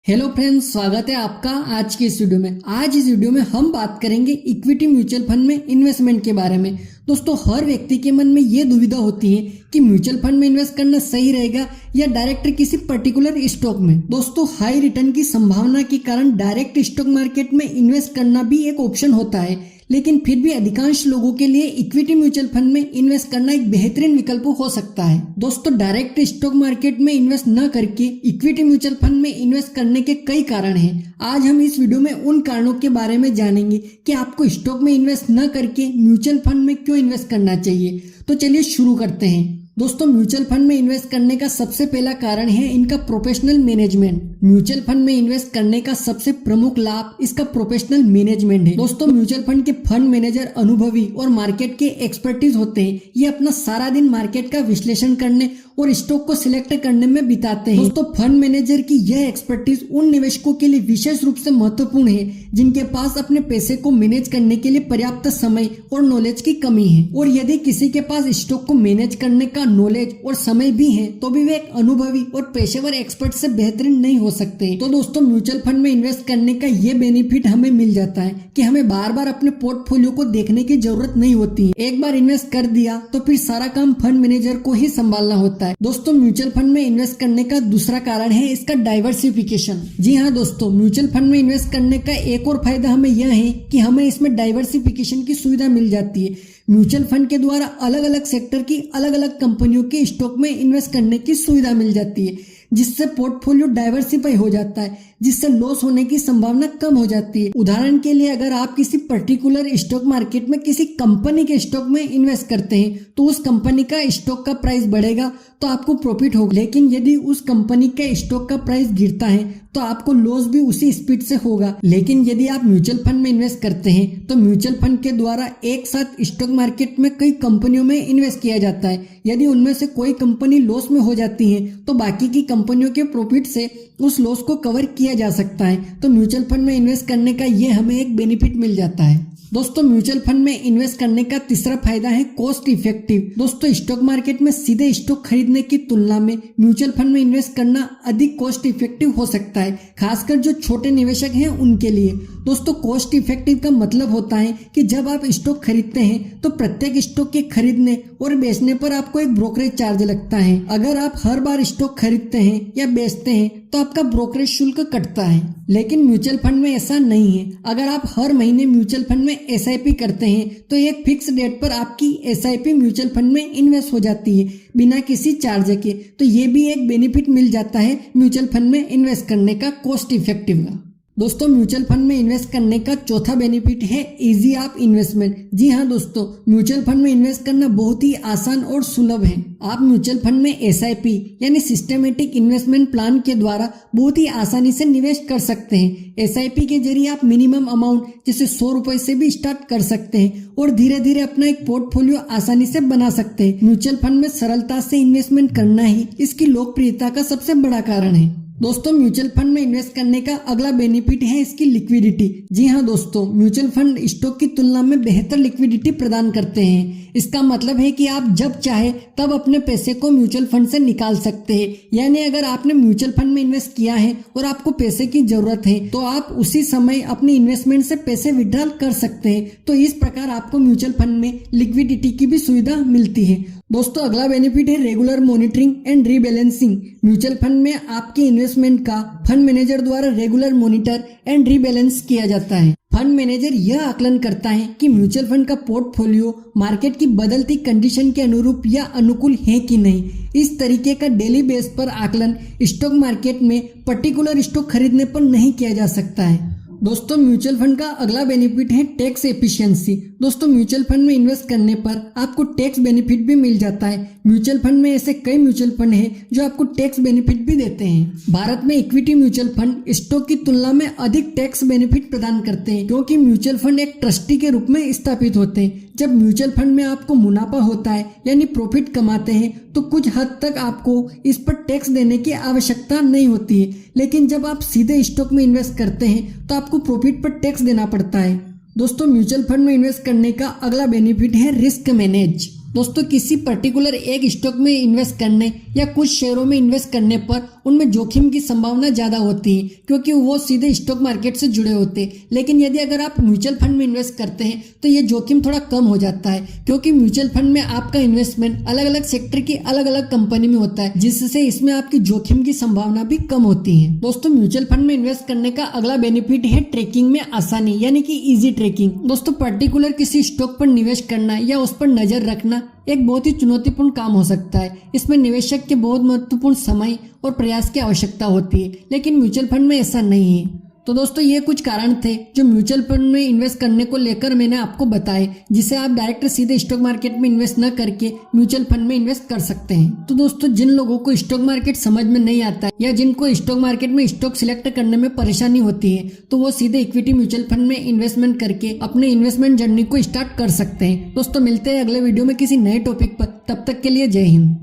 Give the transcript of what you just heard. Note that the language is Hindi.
हेलो फ्रेंड्स, स्वागत है आपका आज की इस वीडियो में। आज इस वीडियो में हम बात करेंगे इक्विटी म्यूचुअल फंड में इन्वेस्टमेंट के बारे में। दोस्तों, हर व्यक्ति के मन में ये दुविधा होती है कि म्यूचुअल फंड में इन्वेस्ट करना सही रहेगा या डायरेक्ट किसी पर्टिकुलर स्टॉक में। दोस्तों, हाई रिटर्न की संभावना के कारण डायरेक्ट स्टॉक मार्केट में इन्वेस्ट करना भी एक ऑप्शन होता है, लेकिन फिर भी अधिकांश लोगों के लिए इक्विटी म्यूचुअल फंड में इन्वेस्ट करना एक बेहतरीन विकल्प हो सकता है। दोस्तों, डायरेक्ट स्टॉक मार्केट में इन्वेस्ट न करके इक्विटी म्यूचुअल फंड में इन्वेस्ट करने के कई कारण हैं। आज हम इस वीडियो में उन कारणों के बारे में जानेंगे कि आपको स्टॉक में इन्वेस्ट न करके म्यूचुअल फंड में क्यों इन्वेस्ट करना चाहिए। तो चलिए शुरू करते हैं। दोस्तों, म्यूचुअल फंड में इन्वेस्ट करने का सबसे पहला कारण है इनका प्रोफेशनल मैनेजमेंट। म्यूचुअल फंड में इन्वेस्ट करने का सबसे प्रमुख लाभ इसका प्रोफेशनल मैनेजमेंट है। दोस्तों, म्यूचुअल फंड के फंड मैनेजर अनुभवी और मार्केट के एक्सपर्टीज होते हैं। ये अपना सारा दिन मार्केट का विश्लेषण करने और स्टॉक को सिलेक्ट करने में बिताते हैं। दोस्तों, फंड मैनेजर की यह एक्सपर्टीज उन निवेशकों के लिए विशेष रूप से महत्वपूर्ण है जिनके पास अपने पैसे को मैनेज करने के लिए पर्याप्त समय और नॉलेज की कमी है। और यदि किसी के पास स्टॉक को मैनेज करने का नॉलेज और समय भी है तो भी वे एक अनुभवी और पेशेवर एक्सपर्ट से बेहतरीन नहीं हो सकते। तो दोस्तों, म्यूचुअल फंड में इन्वेस्ट करने का ये बेनिफिट हमें मिल जाता है कि हमें बार बार अपने पोर्टफोलियो को देखने की जरूरत नहीं होती। एक बार इन्वेस्ट कर दिया तो फिर सारा काम फंड मैनेजर को ही संभालना होता है। दोस्तों, म्यूचुअल फंड में इन्वेस्ट करने का दूसरा कारण है इसका डाइवर्सिफिकेशन। जी हाँ दोस्तों, म्यूचुअल फंड में इन्वेस्ट करने का एक और फायदा हमें यह है कि हमें इसमें डाइवर्सिफिकेशन की सुविधा मिल जाती है। म्यूचुअल फंड के द्वारा अलग अलग सेक्टर की अलग अलग कंपनियों के स्टॉक में इन्वेस्ट करने की सुविधा मिल जाती है, जिससे पोर्टफोलियो डाइवर्सिफाई हो जाता है, जिससे लॉस होने की संभावना कम हो जाती है। उदाहरण के लिए, अगर आप किसी पर्टिकुलर स्टॉक मार्केट में किसी कंपनी के स्टॉक में इन्वेस्ट करते हैं तो उस कंपनी का स्टॉक का प्राइस बढ़ेगा तो आपको प्रॉफिट होगा, लेकिन यदि उस कंपनी के स्टॉक का प्राइस गिरता है तो आपको लॉस भी उसी स्पीड से होगा। लेकिन यदि आप म्यूचुअल फंड में इन्वेस्ट करते हैं तो म्यूचुअल फंड के द्वारा एक साथ स्टॉक मार्केट में कई कंपनियों में इन्वेस्ट किया जाता है। यदि उनमें से कोई कंपनी लॉस में हो जाती है तो बाकी की कंपनियों के प्रॉफिट से उस लॉस को कवर किया जा सकता है। तो म्यूचुअल फंड में इन्वेस्ट करने का ये हमें एक बेनिफिट मिल जाता है। दोस्तों, म्यूचुअल फंड में इन्वेस्ट करने का तीसरा फायदा है कॉस्ट इफेक्टिव। दोस्तों, स्टॉक मार्केट में सीधे स्टॉक खरीदने की तुलना में म्यूचुअल फंड में इन्वेस्ट करना अधिक कॉस्ट इफेक्टिव हो सकता है, खासकर जो छोटे निवेशक हैं उनके लिए। दोस्तों, कॉस्ट इफेक्टिव का मतलब होता है कि जब आप स्टॉक खरीदते हैं तो प्रत्येक स्टॉक के खरीदने और बेचने पर आपको एक ब्रोकरेज चार्ज लगता है। अगर आप हर बार स्टॉक खरीदते हैं या बेचते हैं तो आपका ब्रोकरेज शुल्क कटता है, लेकिन म्यूचुअल फंड में ऐसा नहीं है। अगर आप हर महीने म्यूचुअल फंड में SIP करते हैं तो एक फिक्स डेट पर आपकी SIP म्यूचुअल फंड में इन्वेस्ट हो जाती है बिना किसी चार्ज के। तो ये भी एक बेनिफिट मिल जाता है म्यूचुअल फंड में इन्वेस्ट करने का, कॉस्ट इफेक्टिव का। दोस्तों, म्यूचुअल फंड में इन्वेस्ट करने का चौथा बेनिफिट है इजी ऑफ इन्वेस्टमेंट। जी हाँ दोस्तों, म्यूचुअल फंड में इन्वेस्ट करना बहुत ही आसान और सुलभ है। आप म्यूचुअल फंड में SIP यानी सिस्टमेटिक इन्वेस्टमेंट प्लान के द्वारा बहुत ही आसानी से निवेश कर सकते हैं। SIP के जरिए आप मिनिमम अमाउंट जैसे 100 रुपए से भी स्टार्ट कर सकते हैं और धीरे धीरे अपना एक पोर्टफोलियो आसानी से बना सकते हैं। म्यूचुअल फंड में सरलता से इन्वेस्टमेंट करना ही इसकी लोकप्रियता का सबसे बड़ा कारण है। दोस्तों, म्यूचुअल फंड में इन्वेस्ट करने का अगला बेनिफिट है इसकी लिक्विडिटी। जी हाँ दोस्तों, म्यूचुअल फंड स्टॉक की तुलना में बेहतर लिक्विडिटी प्रदान करते हैं। इसका मतलब है कि आप जब चाहे तब अपने पैसे को म्यूचुअल फंड से निकाल सकते हैं। यानी अगर आपने म्यूचुअल फंड में इन्वेस्ट किया है और आपको पैसे की जरूरत है तो आप उसी समय अपनी इन्वेस्टमेंट से पैसे विड्रॉल कर सकते हैं। तो इस प्रकार आपको म्यूचुअल फंड में लिक्विडिटी की भी सुविधा मिलती है। दोस्तों, अगला बेनिफिट है regular monitoring and rebalancing. Mutual fund में आपके इन्वेस्टमेंट का फंड मैनेजर द्वारा रेगुलर मॉनिटर एंड रीबैलेंस किया जाता है। फंड मैनेजर यह आकलन करता है कि म्यूचुअल फंड का पोर्टफोलियो मार्केट की बदलती कंडीशन के अनुरूप या अनुकूल है कि नहीं। इस तरीके का डेली बेस पर आकलन स्टॉक मार्केट में पर्टिकुलर स्टॉक खरीदने पर नहीं किया जा सकता है। दोस्तों, म्यूचुअल फंड का अगला बेनिफिट है टैक्स एफिशिएंसी। दोस्तों, म्यूचुअल फंड में इन्वेस्ट करने पर आपको टैक्स बेनिफिट भी मिल जाता है। म्यूचुअल फंड में ऐसे कई म्यूचुअल फंड हैं जो आपको टैक्स बेनिफिट भी देते हैं। भारत में इक्विटी म्यूचुअल फंड स्टॉक की तुलना में अधिक टैक्स बेनिफिट प्रदान करते हैं, क्योंकि म्यूचुअल फंड एक ट्रस्टी के रूप में स्थापित होते हैं। जब म्यूचुअल फंड में आपको मुनाफा होता है यानी प्रॉफिट कमाते हैं तो कुछ हद तक आपको इस पर टैक्स देने की आवश्यकता नहीं होती है, लेकिन जब आप सीधे स्टॉक में इन्वेस्ट करते हैं तो आपको प्रॉफिट पर टैक्स देना पड़ता है। दोस्तों, म्यूचुअल फंड में इन्वेस्ट करने का अगला बेनिफिट है रिस्क मैनेज। दोस्तों किसी पर्टिकुलर एक स्टॉक में इन्वेस्ट करने या कुछ शेयरों में इन्वेस्ट करने पर उनमें जोखिम की संभावना ज्यादा होती है क्योंकि वो सीधे स्टॉक मार्केट से जुड़े होते हैं। लेकिन यदि अगर आप म्यूचुअल फंड में इन्वेस्ट करते हैं तो ये जोखिम थोड़ा कम हो जाता है क्योंकि म्यूचुअल फंड में आपका इन्वेस्टमेंट अलग अलग सेक्टर की अलग अलग कंपनी में होता है, जिससे इसमें आपकी जोखिम की संभावना भी कम होती है। दोस्तों म्यूचुअल फंड में इन्वेस्ट करने का अगला बेनिफिट है ट्रेकिंग में आसानी, यानी कि इजी ट्रेकिंग। दोस्तों पर्टिकुलर किसी स्टॉक पर निवेश करना या उस पर नजर रखना एक बहुत ही चुनौतीपूर्ण काम हो सकता है। इसमें निवेशक के बहुत महत्वपूर्ण समय और प्रयास की आवश्यकता होती है, लेकिन म्यूचुअल फंड में ऐसा नहीं है। तो दोस्तों ये कुछ कारण थे जो म्यूचुअल फंड में इन्वेस्ट करने को लेकर मैंने आपको बताए, जिसे आप डायरेक्ट सीधे स्टॉक मार्केट में इन्वेस्ट न करके म्यूचुअल फंड में इन्वेस्ट कर सकते हैं। तो दोस्तों जिन लोगों को स्टॉक मार्केट समझ में नहीं आता है या जिनको स्टॉक मार्केट में स्टॉक सिलेक्ट करने में परेशानी होती है, तो वो सीधे इक्विटी म्यूचुअल फंड में इन्वेस्टमेंट करके अपने इन्वेस्टमेंट जर्नी को स्टार्ट कर सकते हैं। दोस्तों मिलते हैं अगले वीडियो में किसी नए टॉपिक पर, तब तक के लिए जय हिंद।